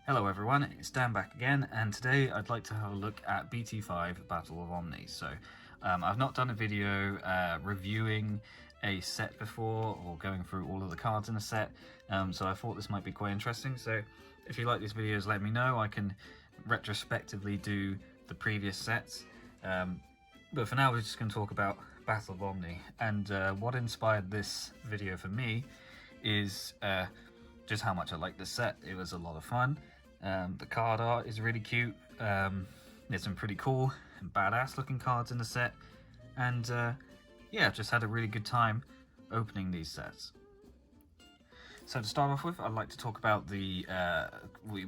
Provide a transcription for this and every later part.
Hello everyone, it's Dan back again, and today I'd like to have a look at BT05 Battle of Omni. So I've not done a video reviewing a set before or going through all of the cards in a set, so I thought this might be quite interesting. So if you like these videos, let me know. I can retrospectively do the previous sets, but for now we're just going to talk about Battle of Omni. And what inspired this video for me is just how much I like this set. It was a lot of fun. The card art is really cute. There's some pretty cool and badass looking cards in the set, and yeah, just had a really good time opening these sets. So to start off with, I'd like to talk about the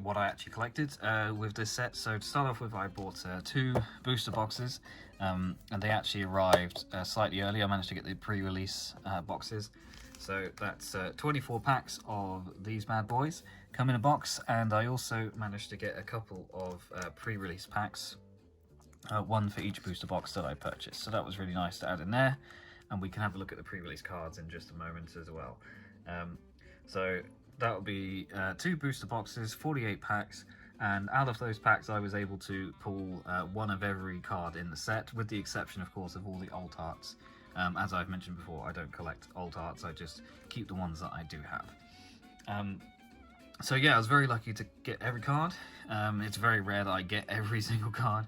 what I actually collected with this set. So to start off with, I bought 2 booster boxes, and they actually arrived slightly early. I managed to get the pre-release boxes. So that's 24 packs of these bad boys come in a box, and I also managed to get a couple of pre-release packs, one for each booster box that I purchased. So that was really nice to add in there, and we can have a look at the pre-release cards in just a moment as well. So that will be 2 booster boxes, 48 packs, and out of those packs I was able to pull one of every card in the set, with the exception of course of all the alt arts. As I've mentioned before, I don't collect alt arts, I just keep the ones that I do have. So yeah, I was very lucky to get every card. It's very rare that I get every single card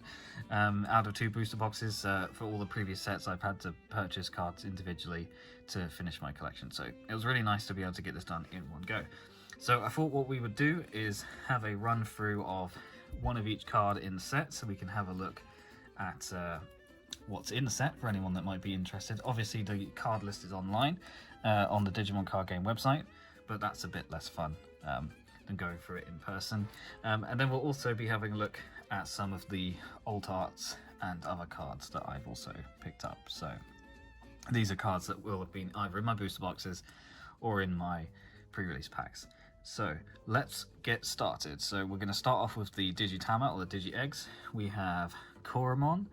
out of 2 booster boxes. For all the previous sets, I've had to purchase cards individually to finish my collection. So it was really nice to be able to get this done in one go. So I thought what we would do is have a run through of one of each card in the set, so we can have a look at what's in the set for anyone that might be interested. Obviously the card list is online on the Digimon card game website, but that's a bit less fun than going through it in person. And then we'll also be having a look at some of the alt arts and other cards that I've also picked up. So these are cards that will have been either in my booster boxes or in my pre-release packs. So let's get started. So we're going to start off with the Digitama, or the Digi Eggs. We have Koromon,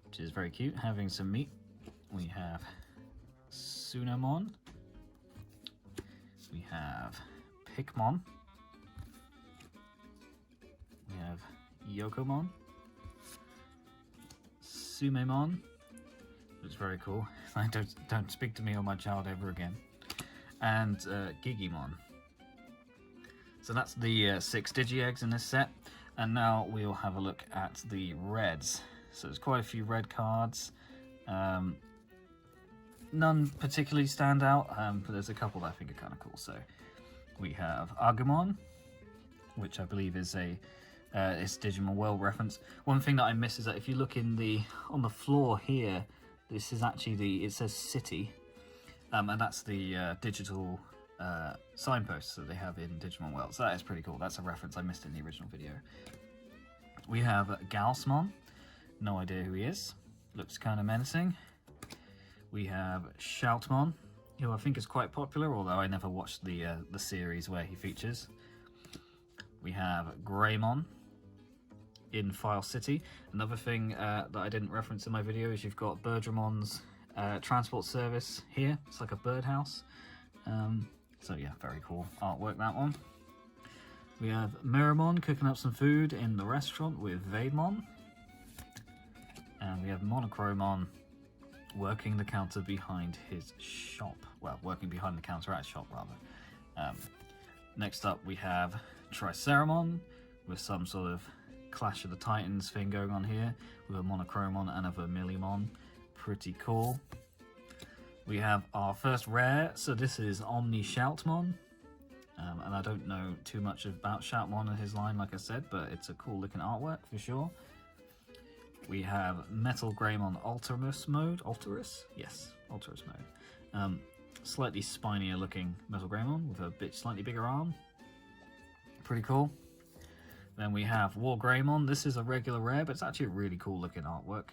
which is very cute, having some meat. We have Sunomon. We have Pikmon. We have Yokomon. Sumemon, which is very cool. Don't speak to me or my child ever again. And Gigimon. So that's the 6 Digi Eggs in this set. And now we'll have a look at the reds. So there's quite a few red cards. None particularly stand out, but there's a couple that I think are kind of cool. So we have Agumon, which I believe is a it's Digimon World reference. One thing that I miss is that if you look on the floor here, this is actually it says City, and that's the digital signposts that they have in Digimon World. So that is pretty cool. That's a reference I missed in the original video. We have Gaussmon. No idea who he is. Looks kind of menacing. We have Shoutmon, who I think is quite popular, although I never watched the series where he features. We have Greymon in File City. Another thing that I didn't reference in my video is you've got Berdramon's transport service here. It's like a birdhouse. So yeah, very cool artwork, that one. We have Miramon cooking up some food in the restaurant with Vademon. And we have Monochromon working the counter behind his shop. Well, working behind the counter at his shop, rather. Next up, we have Triceramon with some sort of Clash of the Titans thing going on here, with a Monochromon and a Vermilion. Pretty cool. We have our first rare, so this is Omni Shoutmon. And I don't know too much about Shoutmon and his line, like I said, but it's a cool looking artwork for sure. We have Metal Greymon Alterous mode. Alterous? Yes, Alterous mode. Slightly spinier looking Metal Greymon with a slightly bigger arm. Pretty cool. Then we have War Greymon. This is a regular rare, but it's actually a really cool looking artwork.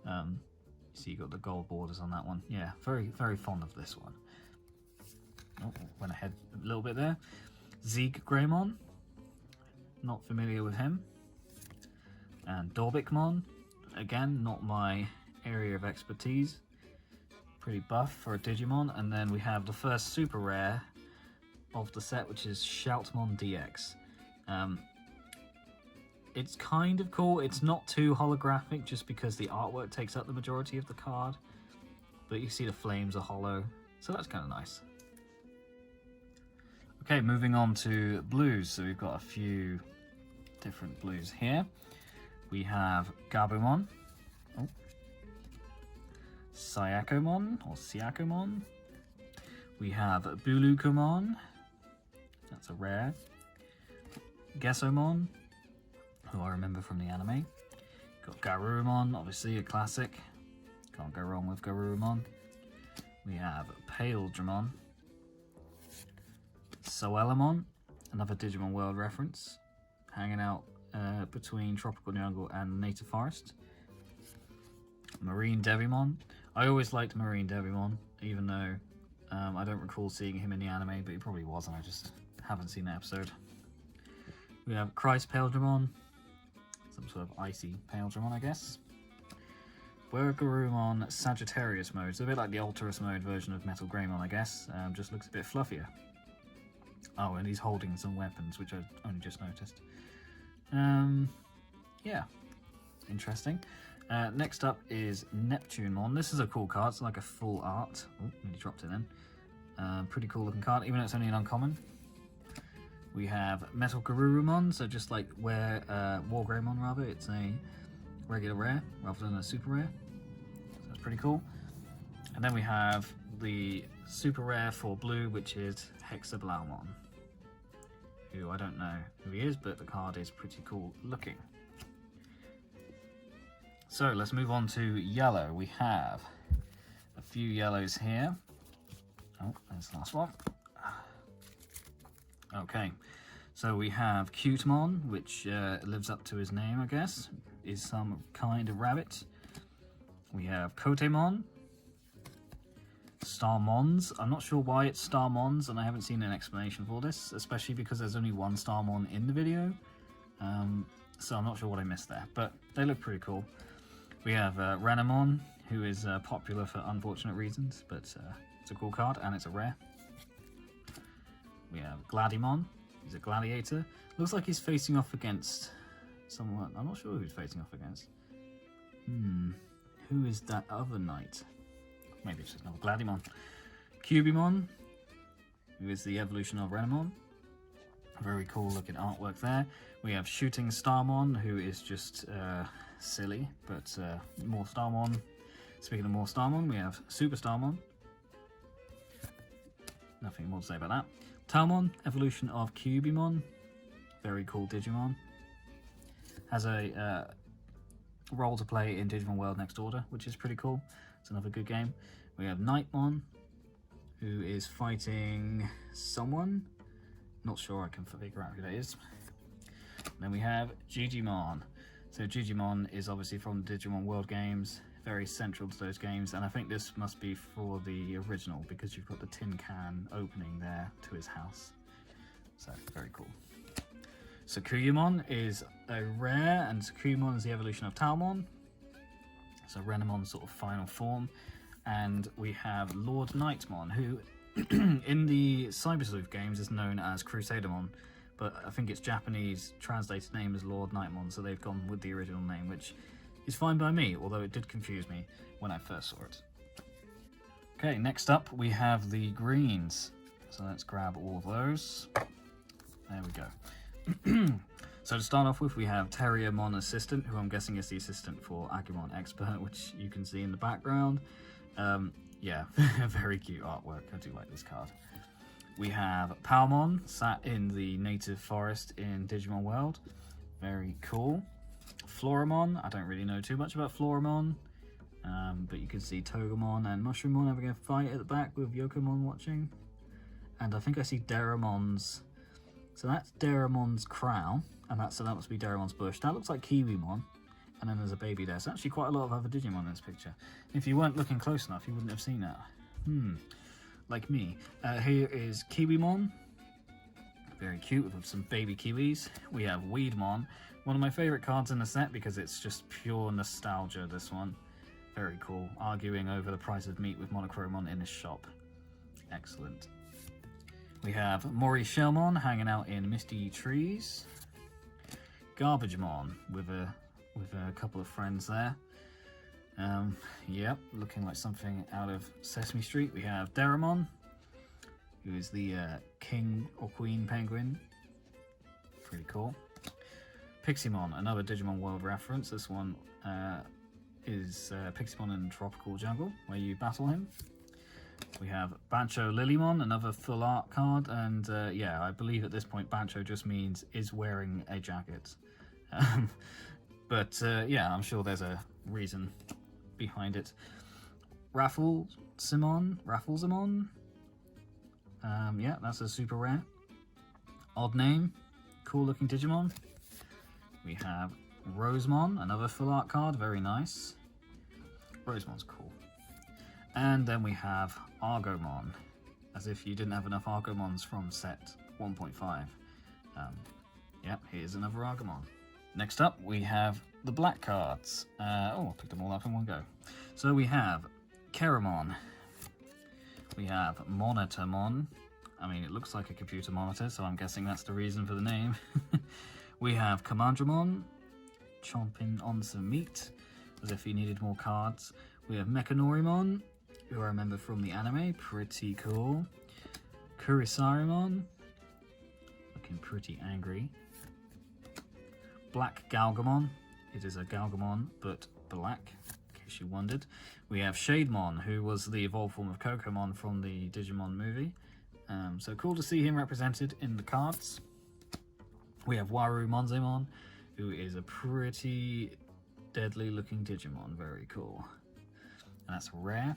So you got the gold borders on that one. Yeah, very, very fond of this one. Oh, went ahead a little bit there. Zeeg Greymon. Not familiar with him. And Dorbikmon. Again, not my area of expertise. Pretty buff for a Digimon. And then we have the first super rare of the set, which is Shoutmon DX. It's kind of cool. It's not too holographic just because the artwork takes up the majority of the card. But you see the flames are hollow, so that's kind of nice. Okay, moving on to blues. So we've got a few different blues here. We have Gabumon, Syakomon or Syakomon. We have Bulukomon, that's a rare. Gesomon, who I remember from the anime. Got Garurumon, obviously a classic. Can't go wrong with Garurumon. We have Paildramon. Soelamon, another Digimon World reference, hanging out between Tropical Jungle and Native Forest. Marine Devimon. I always liked Marine Devimon, even though I don't recall seeing him in the anime, but he probably was, and I just haven't seen the episode. We have Christ Paildramon, some sort of icy Paildramon, I guess. Burgarumon Sagittarius mode, so a bit like the Alterous mode version of Metal Greymon, I guess, just looks a bit fluffier. Oh, and he's holding some weapons, which I only just noticed. Yeah, interesting. Next up is Neptunemon. This is a cool card. It's like a full art. Oh, nearly dropped it then. Pretty cool looking card, even though it's only an uncommon. We have Metal Garurumon, so just like where Wargreymon rather, it's a regular rare rather than a super rare. So that's pretty cool. And then we have the super rare for blue, which is Hexablaumon, who I don't know who he is, but the card is pretty cool looking. So let's move on to yellow. We have a few yellows here. Oh, there's the last one. Okay, so we have Cutemon, which lives up to his name, I guess. Is some kind of rabbit. We have Kotemon. Starmons. I'm not sure why it's Starmons, and I haven't seen an explanation for this, especially because there's only one Starmon in the video. So I'm not sure what I missed there, but they look pretty cool. We have Renamon, who is popular for unfortunate reasons, but it's a cool card, and it's a rare. We have Gladimon. He's a gladiator. Looks like he's facing off against someone. I'm not sure who he's facing off against. Who is that other knight? Maybe it's just another Gladimon. Cubimon, who is the evolution of Renamon. Very cool looking artwork there. We have Shooting Starmon, who is just silly, but more Starmon. Speaking of more Starmon, we have Super Starmon. Nothing more to say about that. Talmon, evolution of Cubimon. Very cool Digimon. Has a role to play in Digimon World Next Order, which is pretty cool. It's another good game. We have Nightmon, who is fighting someone. Not sure I can figure out who that is. And then we have Digimon. So Digimon is obviously from the Digimon World games, very central to those games, and I think this must be for the original because you've got the tin can opening there to his house. So very cool. Sakuyamon is a rare, and Sakuyamon is the evolution of Talmon. So Renamon's sort of final form. And we have Lord Nightmon, who in the Cyber Sleuth games is known as Crusadermon, but I think its Japanese translated name is Lord Nightmon, so they've gone with the original name, which is fine by me, although it did confuse me when I first saw it. Okay, next up we have the greens. So let's grab all of those. There we go. So to start off with, we have Terriermon Assistant, who I'm guessing is the assistant for Agumon Expert, which you can see in the background. Yeah, very cute artwork. I do like this card. We have Palmon, sat in the native forest in Digimon World. Very cool. Floramon, I don't really know too much about Floramon, but you can see Togemon and Mushroommon having a fight at the back with Yokomon watching. And I think I see Deramon's, so that's Deramon's crown, and that must be Deramon's bush. That looks like Kiwimon, and then there's a baby there. So actually quite a lot of other Digimon in this picture. If you weren't looking close enough, you wouldn't have seen that. Like me. Here is Kiwimon. Very cute with some baby kiwis. We have Weedmon. One of my favourite cards in the set because it's just pure nostalgia, this one. Very cool. Arguing over the price of meat with Monochromon in his shop. Excellent. We have Mori Shellmon hanging out in misty trees. Garbagemon with a couple of friends there. Yep, looking like something out of Sesame Street. We have Deramon, who is the king or queen penguin. Pretty cool. Piximon, another Digimon World reference. This one is Piximon in Tropical Jungle, where you battle him. We have Bancho Lilymon, another full art card, and yeah, I believe at this point Bancho just means is wearing a jacket. But yeah, I'm sure there's a reason behind it. Rafflesimon? Yeah, that's a super rare. Odd name, cool looking Digimon. We have Rosemon, another full art card, very nice. Rosemon's cool. And then we have Argomon, as if you didn't have enough Argomons from set 1.5. Yep, here's another Argomon. Next up, we have the black cards. I picked them all up in one go. So we have Keramon. We have Monitormon. I mean, it looks like a computer monitor, so I'm guessing that's the reason for the name. We have Commandramon, chomping on some meat, as if he needed more cards. We have Mechanorimon, who I remember from the anime, pretty cool. Kurisarimon, looking pretty angry. Black Galgamon, it is a Galgamon, but black, in case you wondered. We have Shademon, who was the evolved form of Kokomon from the Digimon movie. So cool to see him represented in the cards. We have Waru Monzemon, who is a pretty deadly looking Digimon, very cool. And that's rare.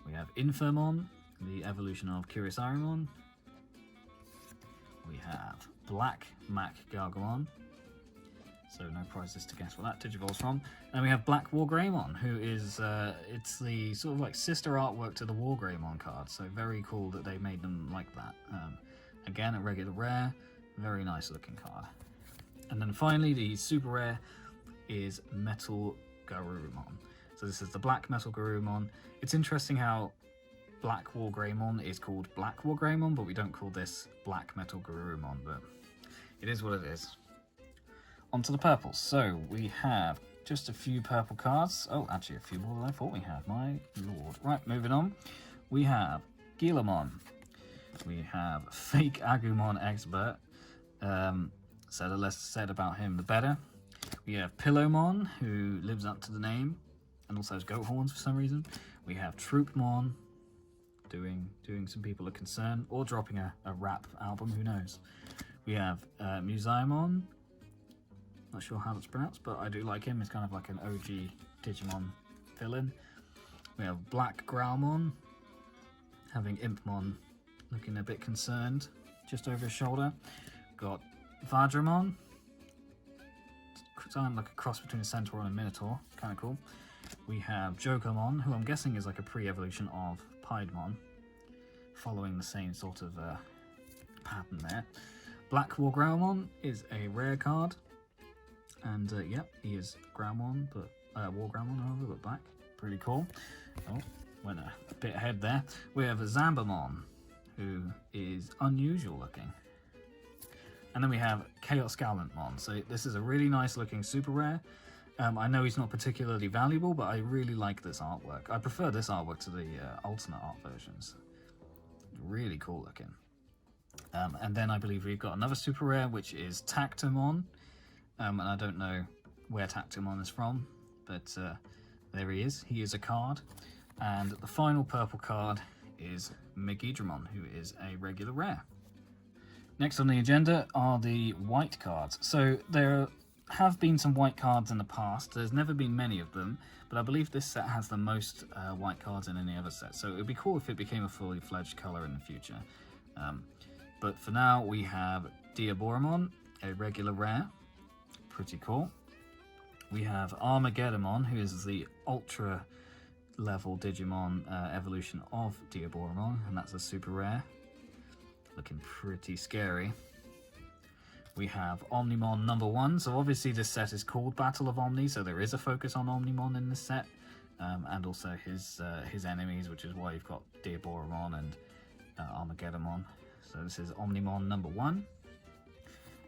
We have Infamon, the evolution of Kurisarimon. We have Black Mac Gargamon. So no prizes to guess what that Digivolve's from. And we have Black Wargreymon, who is, it's the sort of like sister artwork to the Wargreymon card. So very cool that they made them like that. Again, a regular rare, very nice looking card. And then finally, the super rare is Metal Garurumon. So this is the Black Metal Garurumon. It's interesting how Black Wargreymon is called Black Wargreymon, but we don't call this Black Metal Garurumon, but it is what it is. On to the purples. So we have just a few purple cards. Oh, actually a few more than I thought we had, my lord. Right, moving on. We have Gilamon. We have Fake Agumon Expert. So the less said about him, the better. We have Pillowmon, who lives up to the name, and also has goat horns for some reason. We have Troopmon, doing some people a concern, or dropping a rap album, who knows. We have Musaimon, not sure how that's pronounced, but I do like him. He's kind of like an OG Digimon villain. We have Black Growlmon, having Impmon looking a bit concerned, just over his shoulder. Got Vajramon, sounding like a cross between a centaur and a minotaur, kind of cool. We have Jokomon, who I'm guessing is like a pre-evolution of Piedmon, following the same sort of pattern there. Black Wargrowlmon is a rare card, and yep, he is Growlmon, but Wargrowlmon, however, but black. Pretty cool. Oh, went a bit ahead there. We have a Zambamon, who is unusual looking. And then we have Chaos Gallantmon. So this is a really nice looking super rare. I know he's not particularly valuable, but I really like this artwork. I prefer this artwork to the alternate art versions. Really cool looking. And then I believe we've got another super rare, which is Tactomon. And I don't know where Tactomon is from, but there he is. He is a card. And the final purple card is Megidramon, who is a regular rare. Next on the agenda are the white cards. So there have been some white cards in the past. There's never been many of them, but I believe this set has the most white cards in any other set. So it would be cool if it became a fully fledged color in the future. But for now, we have Diaboromon, a regular rare. Pretty cool. We have Armageddonmon, who is the ultra level Digimon evolution of Diaboromon, and that's a super rare. Looking pretty scary. We have Omnimon number 1. So obviously this set is called Battle of Omni, so there is a focus on Omnimon in this set, and also his enemies, which is why you've got Diaboromon and Armageddonmon. So this is Omnimon number 1.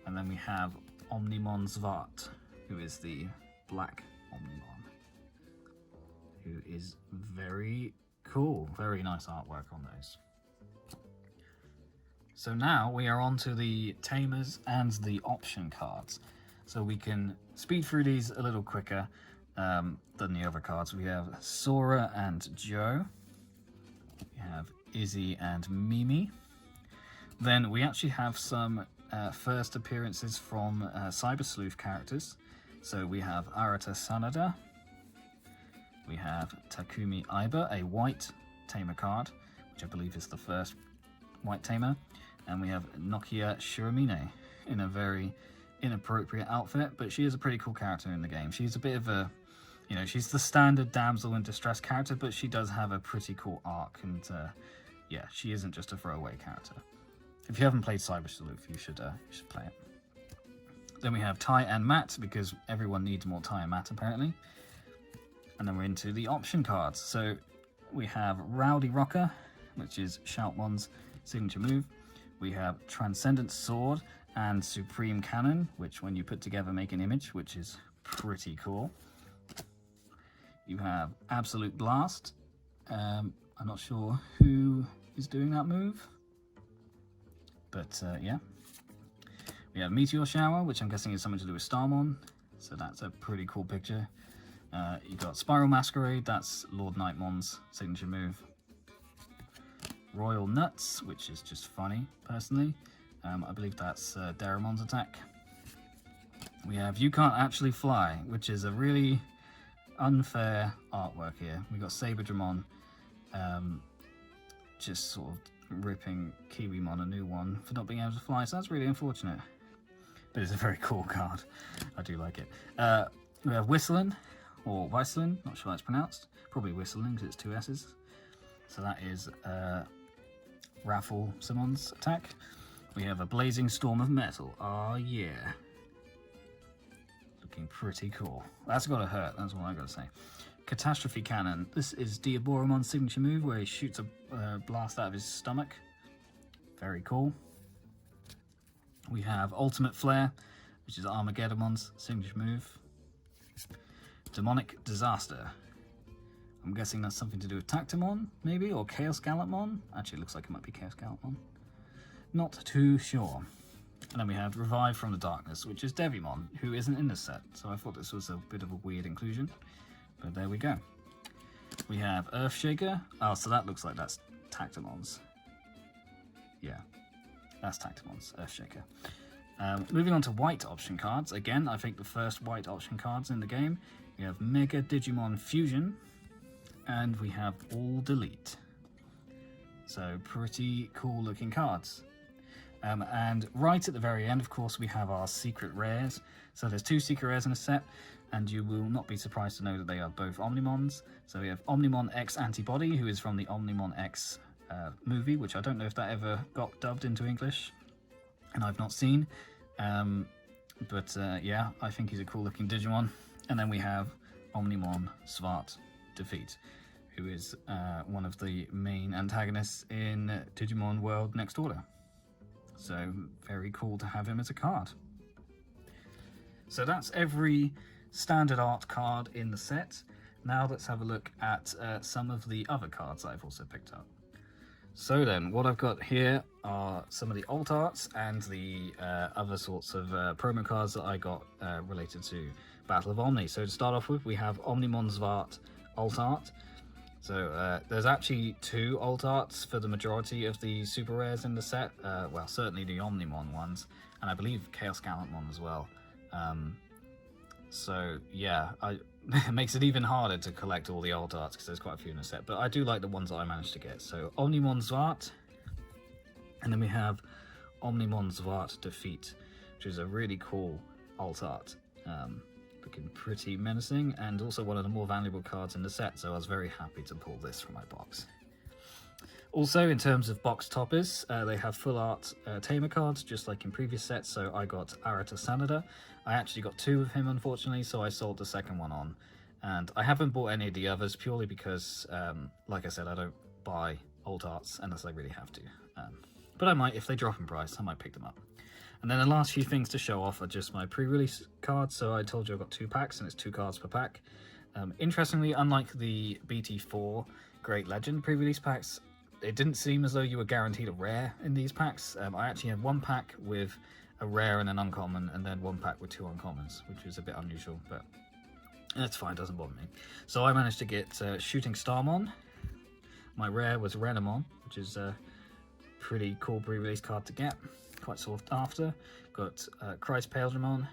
And then we have Omnimon Zwart, who is the black Omnimon, who is very cool. Very nice artwork on those. So now we are on to the Tamers and the option cards. So we can speed through these a little quicker than the other cards. We have Sora and Joe. We have Izzy and Mimi. Then we actually have some first appearances from Cyber Sleuth characters. So we have Arata Sanada. We have Takumi Aiba, a white tamer card, which I believe is the first white tamer. And we have Nokia Shiramine in a very inappropriate outfit, but she is a pretty cool character in the game. She's a bit of a, you know, she's the standard damsel in distress character, but she does have a pretty cool arc, and yeah, she isn't just a throwaway character. If you haven't played Cyber Sleuth, you should play it. Then we have Ty and Matt, because everyone needs more Ty and Matt apparently. And then we're into the option cards. So we have Rowdy Rocker, which is Shoutmon's signature move. We have Transcendent Sword and Supreme Cannon, which when you put together make an image, which is pretty cool. You have Absolute Blast. I'm not sure who is doing that move, but yeah. We have Meteor Shower, which I'm guessing is something to do with Starmon, so that's a pretty cool picture. You got Spiral Masquerade, that's Lord Nightmon's signature move. Royal Nuts, which is just funny, personally. I believe that's Daramon's attack. We have You Can't Actually Fly, which is a really unfair artwork here. We got Saberdramon just sort of ripping Kiwimon a new one for not being able to fly, so that's really unfortunate. But it's a very cool card. I do like it. We have Whistling, or Whistling, not sure how it's pronounced. Probably Whistling because it's two S's. So that is Raffle Simon's attack. We have a Blazing Storm of Metal. Oh yeah. Looking pretty cool. That's gotta hurt, that's what I gotta say. Catastrophe Cannon. This is Diaboromon's signature move where he shoots a blast out of his stomach. Very cool. We have Ultimate Flare, which is Armageddon's signature move. Demonic Disaster. I'm guessing that's something to do with Tactimon, maybe, or Chaos Gallantmon. Actually, it looks like it might be Chaos Gallantmon. Not too sure. And then we have Revive from the Darkness, which is Devimon, who isn't in this set. So I thought this was a bit of a weird inclusion. But there we go. We have Earthshaker. Oh, so that looks like that's Tactimon's. Yeah, that's Tactimon's Earthshaker. Moving on to white option cards. Again, I think the first white option cards in the game. We have Mega Digimon Fusion. And we have All Delete. So pretty cool looking cards. And right at the very end, of course, we have our secret rares. So there's two secret rares in a set, and you will not be surprised to know that they are both Omnimons. So we have Omnimon X Antibody, who is from the Omnimon X movie, which I don't know if that ever got dubbed into English, and I've not seen. But yeah, I think he's a cool looking Digimon. And then we have Omnimon Zwart Defeat, who is one of the main antagonists in Digimon World Next Order. So very cool to have him as a card. So that's every standard art card in the set. Now let's have a look at some of the other cards I've also picked up. So then, what I've got here are some of the alt arts and the other sorts of promo cards that I got related to Battle of Omni. So to start off with, we have Omnimon Zwart alt art. So there's actually two alt arts for the majority of the super rares in the set. Well, certainly the Omnimon ones, and I believe Chaos Gallantmon as well. So yeah, it makes it even harder to collect all the alt arts because there's quite a few in the set. But I do like the ones that I managed to get. So Omnimon Zwart, and then we have Omnimon Zwart Defeat, which is a really cool alt art. Looking pretty menacing, and also one of the more valuable cards in the set, so I was very happy to pull this from my box. Also, in terms of box toppers, they have full art tamer cards, just like in previous sets, so I got Arata Sanada. I actually got two of him, unfortunately, so I sold the second one on. And I haven't bought any of the others, purely because, like I said, I don't buy alt arts unless I really have to. But I might, if they drop in price, I might pick them up. And then the last few things to show off are just my pre-release cards. So I told you I've got 2 packs, and it's 2 cards per pack. Interestingly, unlike the BT4 Great Legend pre-release packs, it didn't seem as though you were guaranteed a rare in these packs. I actually had 1 pack with a rare and an uncommon, and then 1 pack with 2 uncommons, which is a bit unusual, but that's fine, doesn't bother me. So I managed to get Shooting Starmon. My rare was Renamon, which is a pretty cool pre-release card to get, quite sought after. Got Christ Paildramon,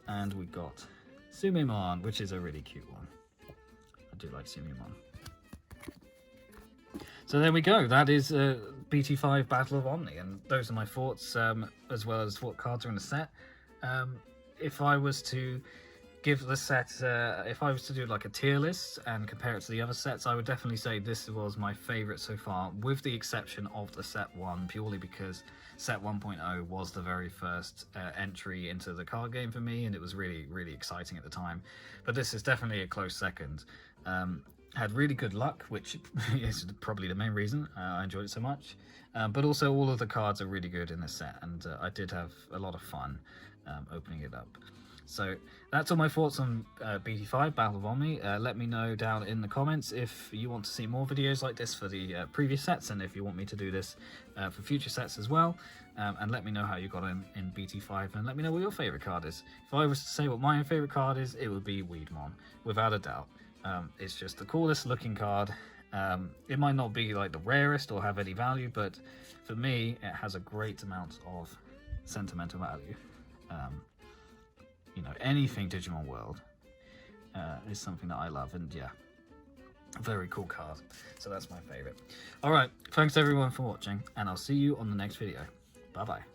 and we got Sumimon, which is a really cute one. I do like Sumimon. So there we go, that is BT05 Battle of Omni, and those are my thoughts, as well as what cards are in the set. If I was to give the set, if I was to do like a tier list and compare it to the other sets, I would definitely say this was my favourite so far, with the exception of the set 1, purely because set 1.0 was the very first entry into the card game for me, and it was really, really exciting at the time. But this is definitely a close second. Had really good luck, which is probably the main reason I enjoyed it so much. But also all of the cards are really good in this set, and I did have a lot of fun opening it up. So that's all my thoughts on BT5 Battle of Omni. Let me know down in the comments if you want to see more videos like this for the previous sets, and if you want me to do this for future sets as well. And let me know how you got in BT5, and let me know what your favourite card is. If I was to say what my favourite card is, it would be Weedmon, without a doubt. It's just the coolest looking card. It might not be like the rarest or have any value, but for me it has a great amount of sentimental value. You know, anything Digimon World is something that I love, and yeah, very cool card. So that's my favourite. Alright, thanks everyone for watching, and I'll see you on the next video. Bye bye.